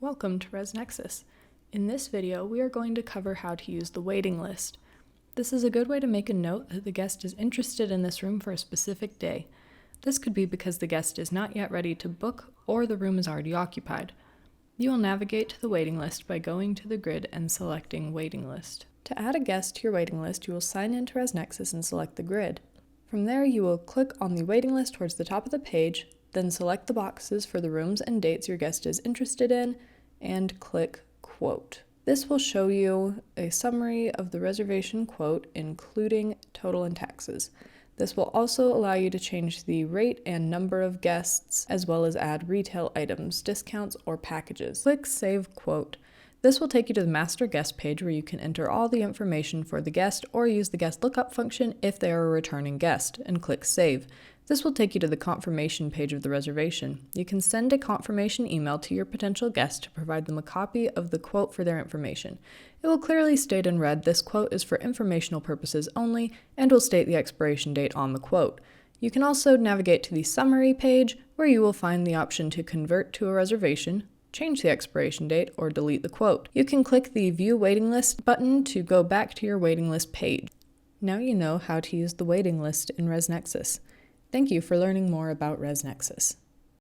Welcome to ResNexus. In this video, we are going to cover how to use the waiting list. This is a good way to make a note that the guest is interested in this room for a specific day. This could be because the guest is not yet ready to book or the room is already occupied. You will navigate to the waiting list by going to the grid and selecting Waiting List. To add a guest to your waiting list, you will sign into ResNexus and select the grid. From there, you will click on the waiting list towards the top of the page, then select the boxes for the rooms and dates your guest is interested in, and click Quote. This will show you a summary of the reservation quote, including total and taxes. This will also allow you to change the rate and number of guests, as well as add retail items, discounts, or packages. Click Save Quote. This will take you to the master guest page where you can enter all the information for the guest or use the guest lookup function if they are a returning guest, and click Save. This will take you to the confirmation page of the reservation. You can send a confirmation email to your potential guest to provide them a copy of the quote for their information. It will clearly state in red this quote is for informational purposes only and will state the expiration date on the quote. You can also navigate to the summary page where you will find the option to convert to a reservation, change the expiration date, or delete the quote. You can click the View Waiting List button to go back to your waiting list page. Now you know how to use the waiting list in ResNexus. Thank you for learning more about ResNexus.